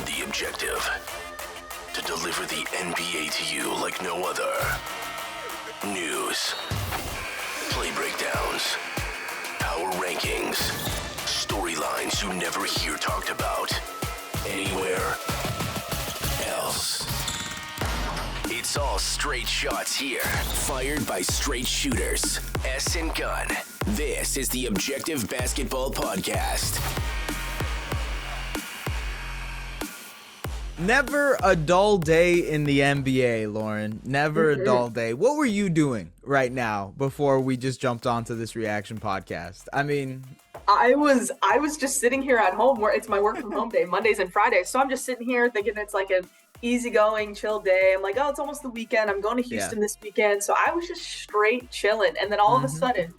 The Objective. To deliver the NBA to you like no other. News. Play breakdowns. Power rankings. Storylines you never hear talked about anywhere else. It's all straight shots here, fired by straight shooters. S and Gunn. This is the Objective Basketball Podcast. Never a dull day in the NBA, Lauren. Never a dull day. What were you doing right now before we just jumped onto this reaction podcast? I mean, I was just sitting here at home where it's my work from home day, Mondays and Fridays. So I'm just sitting here thinking it's like an easygoing, chill day. I'm like, oh, it's almost the weekend. I'm going to Houston this weekend. So I was just straight chilling. And then all of a sudden,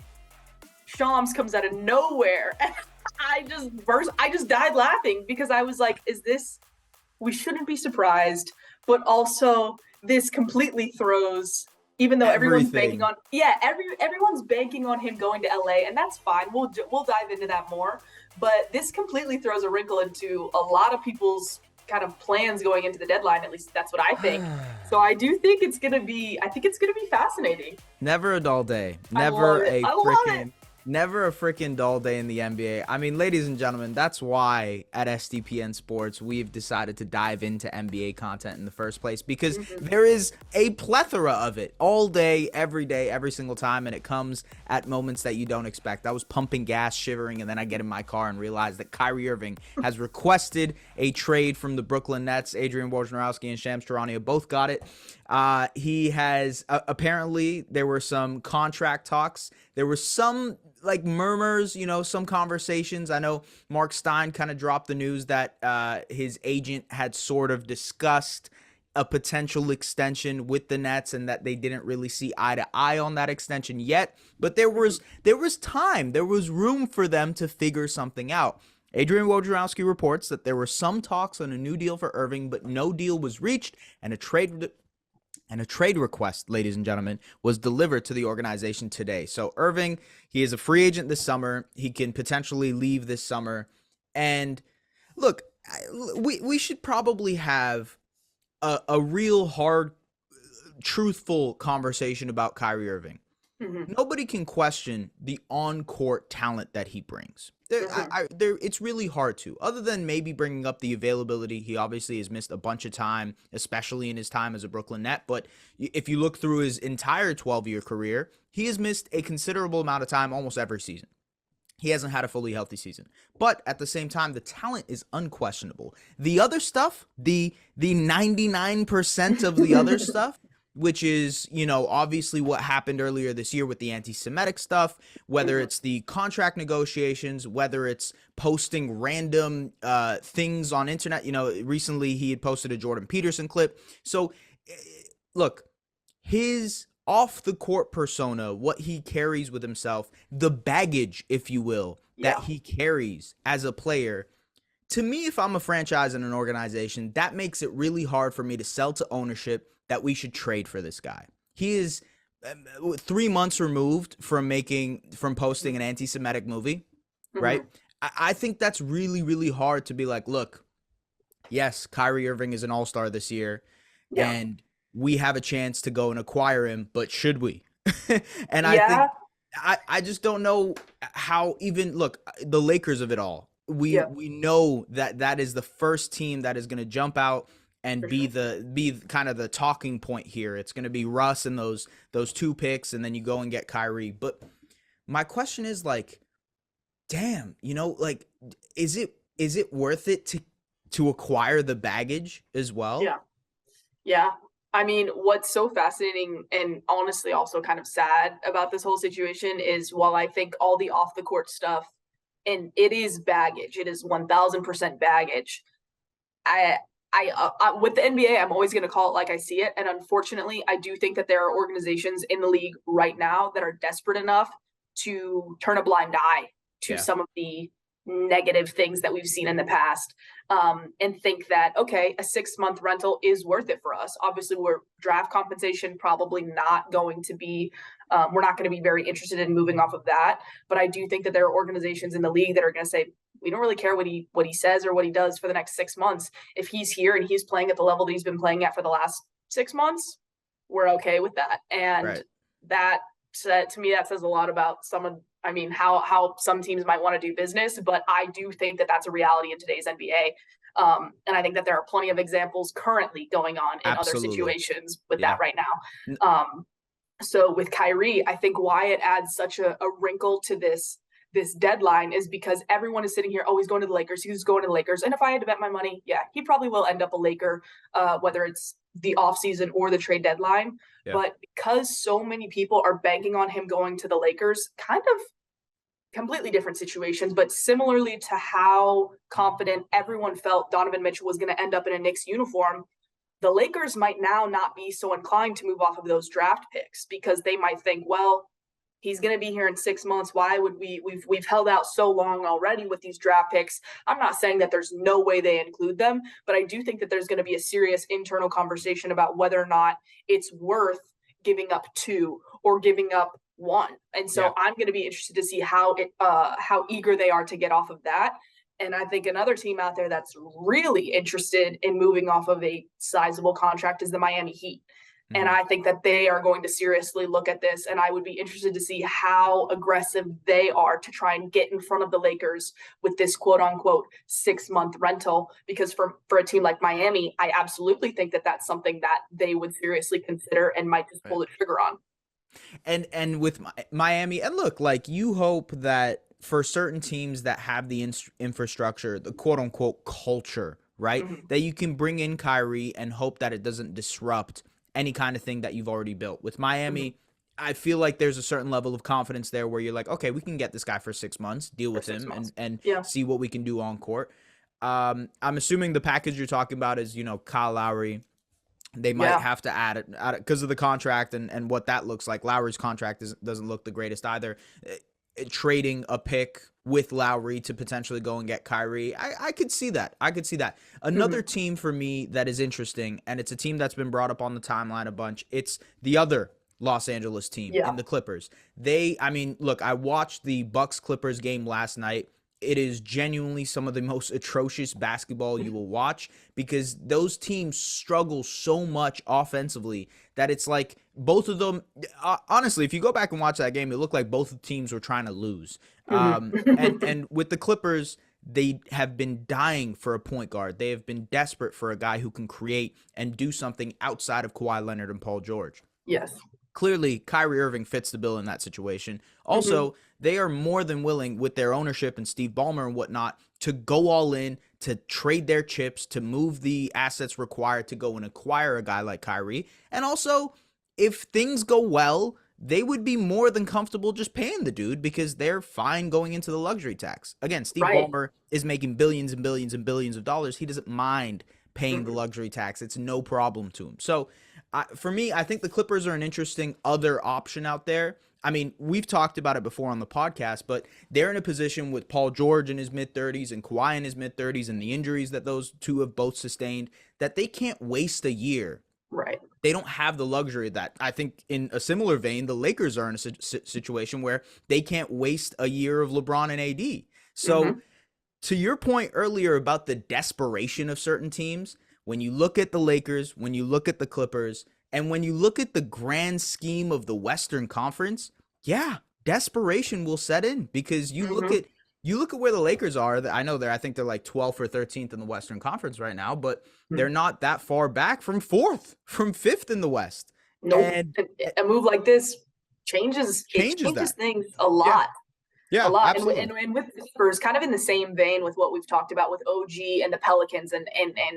Shams comes out of nowhere. And I just died laughing because I was like, we shouldn't be surprised, but also this completely throws, even though everyone's banking on, everyone's banking on him going to LA, and that's fine. We'll dive into that more, but this completely throws a wrinkle into a lot of people's kind of plans going into the deadline. At least that's what I think. So I do think it's gonna be fascinating. Never a dull day. Never a freaking dull day in the NBA. I mean, ladies and gentlemen, that's why at SDPN Sports we've decided to dive into NBA content in the first place, because there is a plethora of it all day, every single time, and it comes at moments that you don't expect. I was pumping gas, shivering, and then I get in my car and realize that Kyrie Irving has requested a trade from the Brooklyn Nets. Adrian Wojnarowski and Shams Charania both got it. He has apparently there were some contract talks. There were some like murmurs, some conversations. I know Mark Stein kind of dropped the news that his agent had sort of discussed a potential extension with the Nets and that they didn't really see eye to eye on that extension yet. But there was time. There was room for them to figure something out. Adrian Wojnarowski reports that there were some talks on a new deal for Irving, but no deal was reached, and a trade request, ladies and gentlemen, was delivered to the organization today. So Irving, he is a free agent this summer. He can potentially leave this summer. And look, we should probably have a real hard, truthful conversation about Kyrie Irving. Nobody can question the on-court talent that he brings. It's really hard to, other than maybe bringing up the availability. He obviously has missed a bunch of time, especially in his time as a Brooklyn Net. But if you look through his entire 12-year career, he has missed a considerable amount of time almost every season. He hasn't had a fully healthy season. But at the same time, the talent is unquestionable. The other stuff, the 99% of the other stuff, which is, obviously what happened earlier this year with the anti-Semitic stuff, whether it's the contract negotiations, whether it's posting random things on internet. Recently he had posted a Jordan Peterson clip. So, look, his off-the-court persona, what he carries with himself, the baggage, if you will, that he carries as a player. To me, if I'm a franchise and an organization, that makes it really hard for me to sell to ownership that we should trade for this guy. He is 3 months removed from posting an anti-Semitic movie, right? I think that's really, really hard to be like, look, yes, Kyrie Irving is an all-star this year, and we have a chance to go and acquire him, but should we? And I think I just don't know how even, look, the Lakers of it all, we know that is the first team that is going to jump out and be kind of the talking point here. It's going to be Russ and those two picks, and then you go and get Kyrie. But my question is, like, damn, is it worth it to acquire the baggage as well? Yeah. I mean, what's so fascinating and honestly also kind of sad about this whole situation is, while I think all the off the court stuff, and it is baggage, it is 1000% baggage. I with the NBA, I'm always going to call it like I see it. And unfortunately, I do think that there are organizations in the league right now that are desperate enough to turn a blind eye to some of the negative things that we've seen in the past, and think that, okay, a 6-month rental is worth it for us. Obviously, we're draft compensation probably not going to be, we're not going to be very interested in moving off of that. But I do think that there are organizations in the league that are going to say, we don't really care what he says or what he does for the next 6 months. If he's here and he's playing at the level that he's been playing at for the last 6 months, we're okay with that. And that to me, that says a lot about how some teams might want to do business, but I do think that that's a reality in today's NBA. And I think that there are plenty of examples currently going on in other situations with that right now. So with Kyrie, I think why it adds such a wrinkle to this deadline is because everyone is sitting here, he's going to the Lakers. He's going to the Lakers. And if I had to bet my money, yeah, he probably will end up a Laker, whether it's the offseason or the trade deadline. Yeah. But because so many people are banking on him going to the Lakers, kind of completely different situations, but similarly to how confident everyone felt Donovan Mitchell was going to end up in a Knicks uniform, the Lakers might now not be so inclined to move off of those draft picks because they might think, well, he's going to be here in 6 months. Why would we've held out so long already with these draft picks? I'm not saying that there's no way they include them, but I do think that there's going to be a serious internal conversation about whether or not it's worth giving up 2 or giving up 1. And so I'm going to be interested to see how eager they are to get off of that. And I think another team out there that's really interested in moving off of a sizable contract is the Miami Heat. And I think that they are going to seriously look at this. And I would be interested to see how aggressive they are to try and get in front of the Lakers with this quote unquote 6-month rental. Because for a team like Miami, I absolutely think that that's something that they would seriously consider and might just pull the trigger on. And with Miami, and look, like you hope that for certain teams that have the infrastructure, the quote unquote culture, right, that you can bring in Kyrie and hope that it doesn't disrupt any kind of thing that you've already built. With Miami, I feel like there's a certain level of confidence there where you're like, okay, we can get this guy for 6 months, deal with him and see what we can do on court. I'm assuming the package you're talking about is, Kyle Lowry. They might have to add it because of the contract and what that looks like. Lowry's contract doesn't look the greatest either. Trading a pick with Lowry to potentially go and get Kyrie. I could see that. Another team for me that is interesting, and it's a team that's been brought up on the timeline a bunch. It's the other Los Angeles team in the Clippers. Look, I watched the Bucks-Clippers game last night. It is genuinely some of the most atrocious basketball you will watch because those teams struggle so much offensively that it's like both of them, honestly, if you go back and watch that game, it looked like both teams were trying to lose. And with the Clippers, they have been dying for a point guard. They have been desperate for a guy who can create and do something outside of Kawhi Leonard and Paul George. Yes. Clearly, Kyrie Irving fits the bill in that situation. Also, they are more than willing with their ownership and Steve Ballmer and whatnot to go all in, to trade their chips, to move the assets required to go and acquire a guy like Kyrie. And also, if things go well, they would be more than comfortable just paying the dude because they're fine going into the luxury tax. Again, Steve Ballmer is making billions and billions and billions of dollars. He doesn't mind paying the luxury tax. It's no problem to him. So for me, I think the Clippers are an interesting other option out there. I mean, we've talked about it before on the podcast, but they're in a position with Paul George in his mid-30s and Kawhi in his mid-30s and the injuries that those two have both sustained that they can't waste a year. Right. They don't have the luxury of that. I think in a similar vein, the Lakers are in a situation where they can't waste a year of LeBron and AD. So to your point earlier about the desperation of certain teams, when you look at the Lakers, when you look at the Clippers, and when you look at the grand scheme of the Western Conference, desperation will set in because you look at where the Lakers are. I know I think they're like 12th or 13th in the Western Conference right now, but they're not that far back from 5th in the West. Nope. And a move like this changes things a lot. Yeah, a lot. Absolutely. And with the Spurs, kind of in the same vein with what we've talked about with OG and the Pelicans and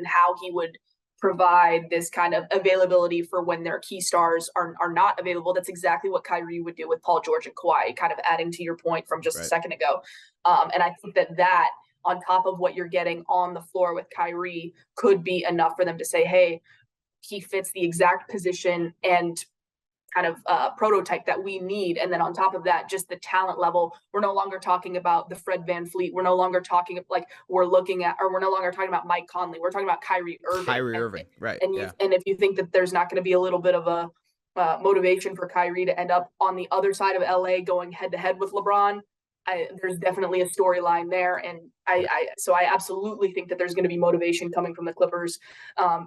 how he would provide this kind of availability for when their key stars are not available. That's exactly what Kyrie would do with Paul George and Kawhi, kind of adding to your point from just a second ago. And I think that on top of what you're getting on the floor with Kyrie could be enough for them to say, hey, he fits the exact position and kind of prototype that we need. And then on top of that, just the talent level, we're no longer talking about the Fred VanVleet. We're no longer talking we're no longer talking about Mike Conley. We're talking about Kyrie Irving. Right. And if you think that there's not going to be a little bit of a motivation for Kyrie to end up on the other side of LA going head to head with LeBron, There's definitely a storyline there, and so I absolutely think that there's going to be motivation coming from the Clippers.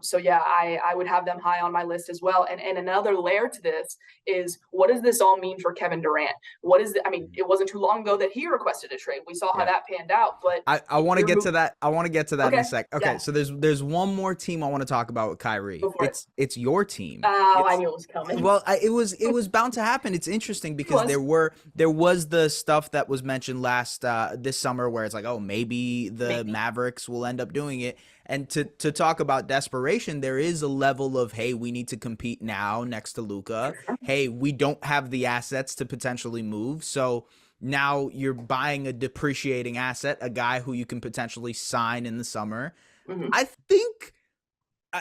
So yeah, I would have them high on my list as well. And another layer to this is, what does this all mean for Kevin Durant? I mean, it wasn't too long ago that he requested a trade. We saw how that panned out, but I want to get to that. I want to get to that in a sec. Okay, yeah. so there's one more team I want to talk about with Kyrie. It's your team. Oh, I knew it was coming. Well, it was bound to happen. It's interesting because there was the stuff that was mentioned this summer where it's like, oh, maybe the Mavericks will end up doing it. And to talk about desperation, there is a level of, hey, we need to compete now next to Luka. Hey, we don't have the assets to potentially move. So now you're buying a depreciating asset, a guy who you can potentially sign in the summer. I think,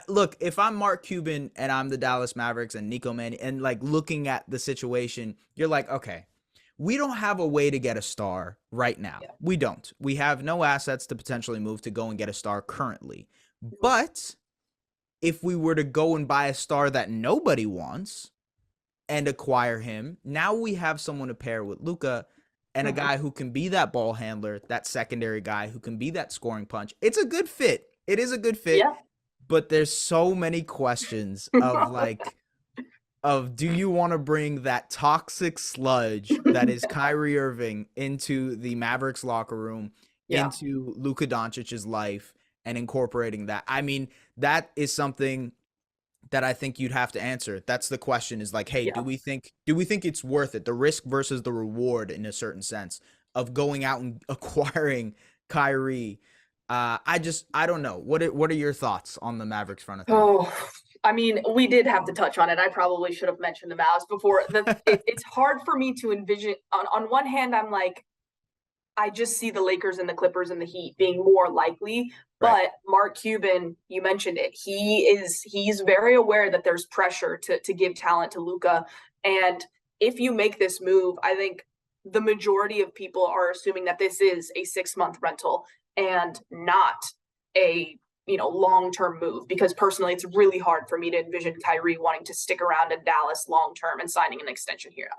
look, if I'm Mark Cuban and I'm the Dallas Mavericks and Nico Mannion, and like looking at the situation, you're like, okay, we don't have a way to get a star right now. Yeah. We don't. We have no assets to potentially move to go and get a star currently. But if we were to go and buy a star that nobody wants and acquire him, now we have someone to pair with Luka and a guy who can be that ball handler, that secondary guy who can be that scoring punch. It's a good fit. It is a good fit. Yeah. But there's so many questions of like, do you want to bring that toxic sludge that is Kyrie Irving into the Mavericks locker room, into Luka Doncic's life, and incorporating that? I mean, that is something that I think you'd have to answer. That's the question, is like, hey, do we think it's worth it, the risk versus the reward in a certain sense of going out and acquiring Kyrie? I don't know. What are your thoughts on the Mavericks front of things? Oh, I mean, we did have to touch on it. I probably should have mentioned the Mavs before. It's hard for me to envision. On one hand, I'm like, I just see the Lakers and the Clippers and the Heat being more likely. But Mark Cuban, you mentioned it. He's very aware that there's pressure to give talent to Luka. And if you make this move, I think the majority of people are assuming that this is a 6-month rental and not a long-term move, because personally, it's really hard for me to envision Kyrie wanting to stick around in Dallas long-term and signing an extension here.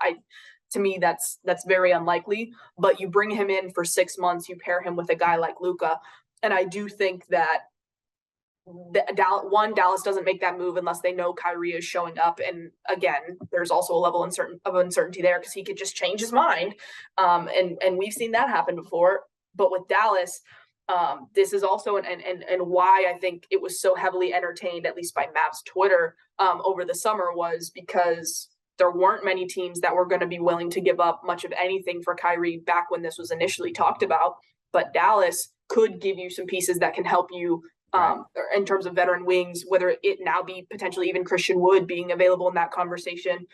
To me, that's very unlikely, but you bring him in for 6 months, you pair him with a guy like Luka. And I do think that Dallas doesn't make that move unless they know Kyrie is showing up. And again, there's also a level of uncertainty there because he could just change his mind. And we've seen that happen before, but with Dallas, this is also and why I think it was so heavily entertained, at least by Mavs Twitter, over the summer, was because there weren't many teams that were going to be willing to give up much of anything for Kyrie back when this was initially talked about. But Dallas could give you some pieces that can help you in terms of veteran wings, whether it now be potentially even Christian Wood being available in that conversation.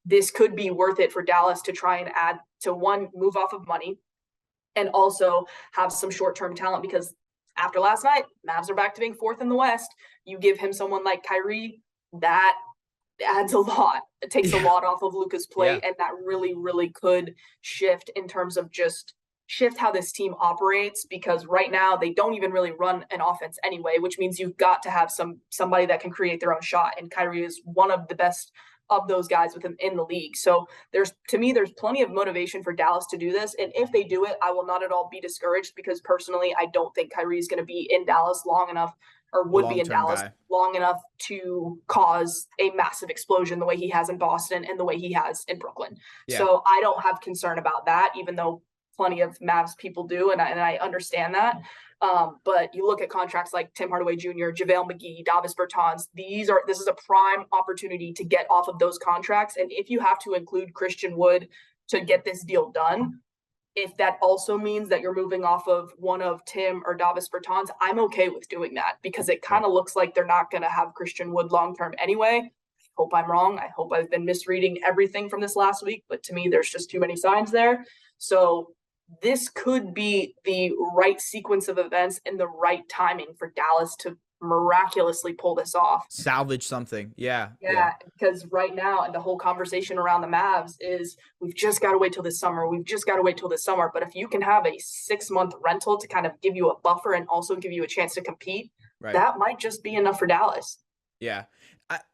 This could be worth it for Dallas to try and add to, one, move off of money, and also have some short-term talent, because after last night, Mavs are back to being 4th in the West. You give him someone like Kyrie, that adds a lot. It takes a lot off of Luka's plate, and that really, really could shift in terms of just shift how this team operates, because right now they don't even really run an offense anyway, which means you've got to have somebody that can create their own shot, and Kyrie is one of the best of those guys with him in the league. So there's plenty of motivation for Dallas to do this. And if they do it, I will not at all be discouraged, because personally, I don't think Kyrie is going to be in Dallas long enough, or would be in Dallas long enough to cause a massive explosion the way he has in Boston and the way he has in Brooklyn. Yeah. So I don't have concern about that, even though plenty of Mavs people do. And I understand that. But you look at contracts like Tim Hardaway Jr., JaVale McGee, Davis Bertans. This is a prime opportunity to get off of those contracts. And if you have to include Christian Wood to get this deal done, if that also means that you're moving off of one of Tim or Davis Bertans, I'm okay with doing that, because it kind of looks like they're not going to have Christian Wood long-term anyway. I hope I'm wrong. I hope I've been misreading everything from this last week, but to me, there's just too many signs there. So this could be the right sequence of events and the right timing for Dallas to miraculously pull this off. Salvage something. Yeah. Because right now, and the whole conversation around the Mavs is, we've just got to wait till this summer. But if you can have a 6-month rental to kind of give you a buffer and also give you a chance to compete, that might just be enough for Dallas. Yeah.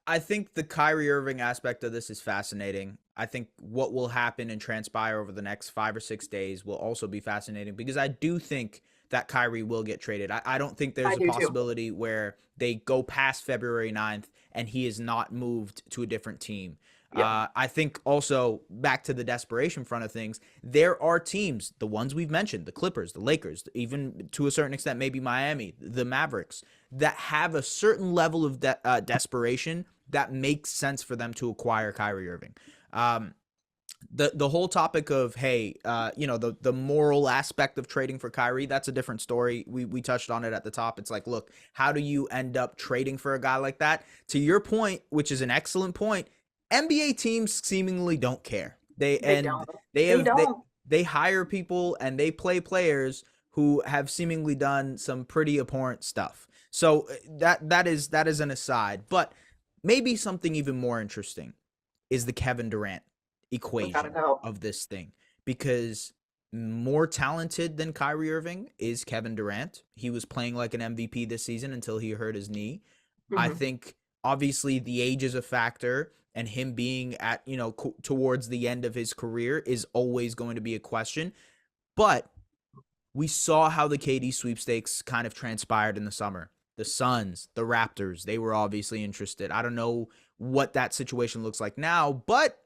I think the Kyrie Irving aspect of this is fascinating. I think what will happen and transpire over the next 5 or 6 days will also be fascinating because I do think that Kyrie will get traded. I don't think there's I a do too. possibility where they go past February 9th and he is not moved to a different team. Yep. I think also back to the desperation front of things, there are teams, the ones we've mentioned, the Clippers, the Lakers, even to a certain extent, maybe Miami, the Mavericks, that have a certain level of desperation that makes sense for them to acquire Kyrie Irving. The whole topic of, hey, the moral aspect of trading for Kyrie, that's a different story. We touched on it at the top. It's like, look, how do you end up trading for a guy like that? To your point, which is an excellent point, NBA teams seemingly don't care. They don't. They don't. They hire people and they play players who have seemingly done some pretty abhorrent stuff. So that is an aside, but maybe something even more interesting is the Kevin Durant equation of this thing, because more talented than Kyrie Irving is Kevin Durant. He was playing like an MVP this season until he hurt his knee. I think obviously the age is a factor, and him being at, towards the end of his career is always going to be a question. But we saw how the KD sweepstakes kind of transpired in the summer. The Suns, the Raptors, they were obviously interested. I don't know what that situation looks like now, but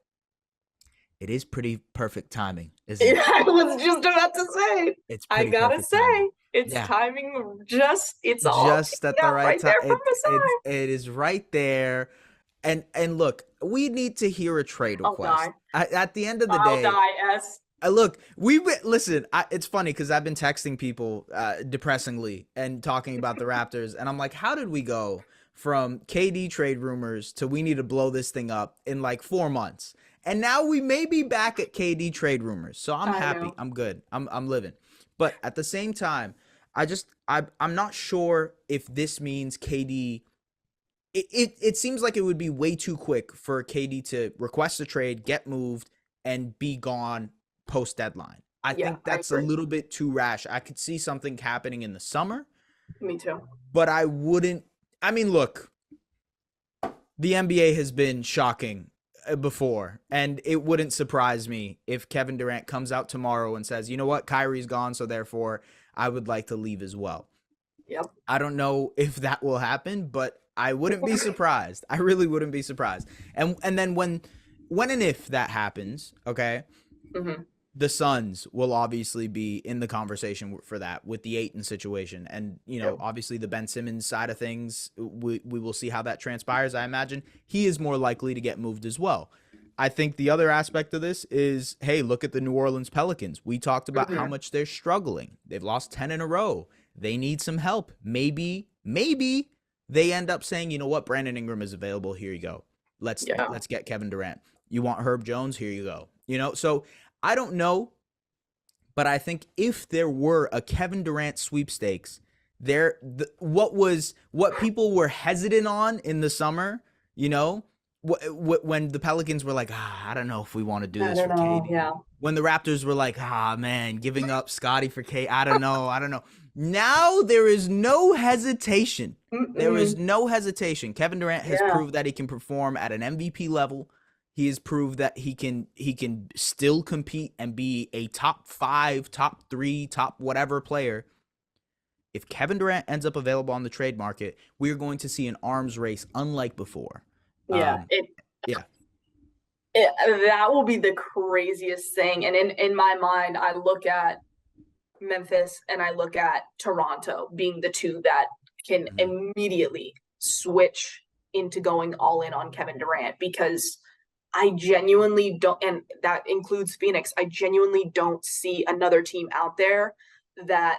it is pretty perfect timing, isn't it? I was just about to say. I gotta say, timing. It's timing. It's all just at the right time. There from the side. It is right there. And look, we need to hear a trade request. At the end of the day, I'll die, S. Look, listen. It's funny because I've been texting people depressingly and talking about the Raptors, and I'm like, how did we go from KD trade rumors to we need to blow this thing up in like 4 months? And now we may be back at KD trade rumors. So I'm happy. I'm good. I'm living. But at the same time, I'm not sure if this means KD. It seems like it would be way too quick for KD to request a trade, get moved, and be gone post deadline. I think that's a little bit too rash. I could see something happening in the summer. Me too. But I wouldn't. I mean, look, the NBA has been shocking before, and it wouldn't surprise me if Kevin Durant comes out tomorrow and says, you know what, Kyrie's gone, so therefore I would like to leave as well. Yep. I don't know if that will happen, but I wouldn't be surprised. I really wouldn't be surprised. And then when and if that happens, okay, the Suns will obviously be in the conversation for that with the Ayton situation. And, obviously the Ben Simmons side of things, we will see how that transpires. I imagine he is more likely to get moved as well. I think the other aspect of this is, hey, look at the New Orleans Pelicans. We talked about how much they're struggling. They've lost 10 in a row. They need some help. Maybe they end up saying, you know what, Brandon Ingram is available. Here you go. Let's get Kevin Durant. You want Herb Jones? Here you go. So I don't know, but I think if there were a Kevin Durant sweepstakes, what people were hesitant on in the summer, when the Pelicans were like, I don't know if we want to do this for KD. Yeah. When the Raptors were like, man, giving up Scotty for KD, I don't know. Now there is no hesitation. There is no hesitation. Kevin Durant has proved that he can perform at an MVP level. He has proved that he can still compete and be a top 5, top 3, top whatever player. If Kevin Durant ends up available on the trade market, we're going to see an arms race unlike before. That will be the craziest thing. And in my mind, I look at Memphis and I look at Toronto being the two that can immediately switch into going all in on Kevin Durant, because I genuinely don't, and that includes Phoenix, I genuinely don't see another team out there that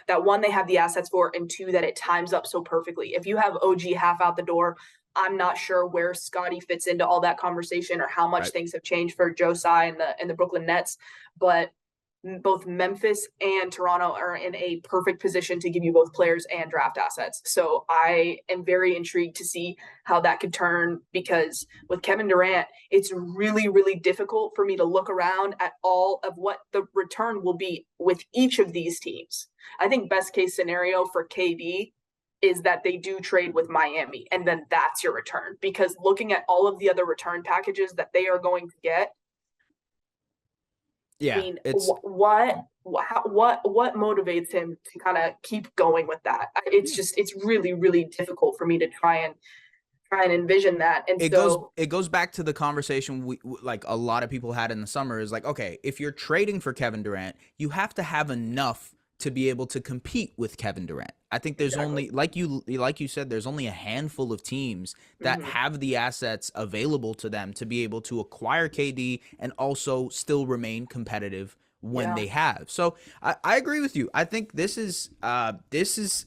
that one, they have the assets for, and two, that it times up so perfectly. If you have OG half out the door, I'm not sure where Scotty fits into all that conversation or how much things have changed for Joe Tsai and the Brooklyn Nets. But both Memphis and Toronto are in a perfect position to give you both players and draft assets. So I am very intrigued to see how that could turn, because with Kevin Durant, it's really, really difficult for me to look around at all of what the return will be with each of these teams. I think best case scenario for KD is that they do trade with Miami, and then that's your return. Because looking at all of the other return packages that they are going to get, Yeah, I mean, what motivates him to kind of keep going with that? It's really, really difficult for me to try and envision that. And it goes back to the conversation we like a lot of people had in the summer is like, okay, if you're trading for Kevin Durant, you have to have enough to be able to compete with Kevin Durant. I think there's only, like you said, there's only a handful of teams that have the assets available to them to be able to acquire KD and also still remain competitive when they have. So I agree with you. I think this is this is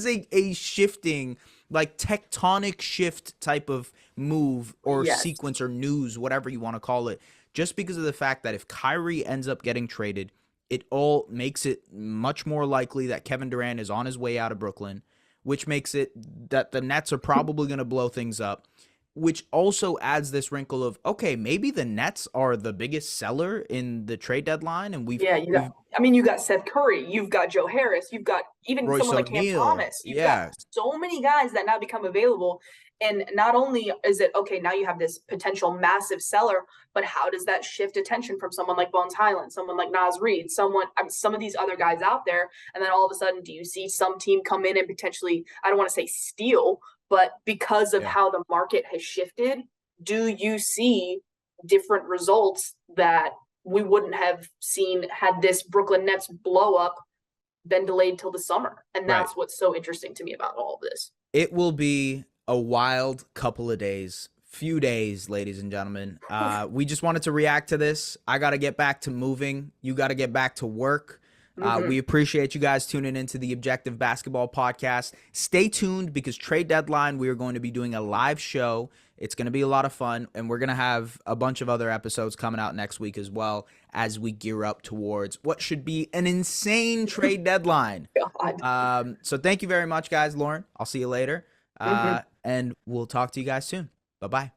a shifting, like tectonic shift type of move or sequence or news, whatever you want to call it, just because of the fact that if Kyrie ends up getting traded, it all makes it much more likely that Kevin Durant is on his way out of Brooklyn, which makes it that the Nets are probably going to blow things up, which also adds this wrinkle of, okay, maybe the Nets are the biggest seller in the trade deadline. And you got Seth Curry, you've got Joe Harris, you've got even Royce someone like Cam Thomas. You've got so many guys that now become available. And not only is it, okay, now you have this potential massive seller, but how does that shift attention from someone like Bones Highland, someone like Naz Reid, some of these other guys out there? And then all of a sudden, do you see some team come in and potentially, I don't want to say steal, but because of how the market has shifted, do you see different results that we wouldn't have seen had this Brooklyn Nets blow up been delayed till the summer? And that's what's so interesting to me about all of this. It will be a wild couple of days, few days, ladies and gentlemen. We just wanted to react to this. I got to get back to moving. You got to get back to work. We appreciate you guys tuning into the Objective Basketball Podcast. Stay tuned because trade deadline, we are going to be doing a live show. It's going to be a lot of fun, and we're going to have a bunch of other episodes coming out next week as well as we gear up towards what should be an insane trade deadline. So thank you very much, guys. Lauren, I'll see you later, and we'll talk to you guys soon. Bye-bye.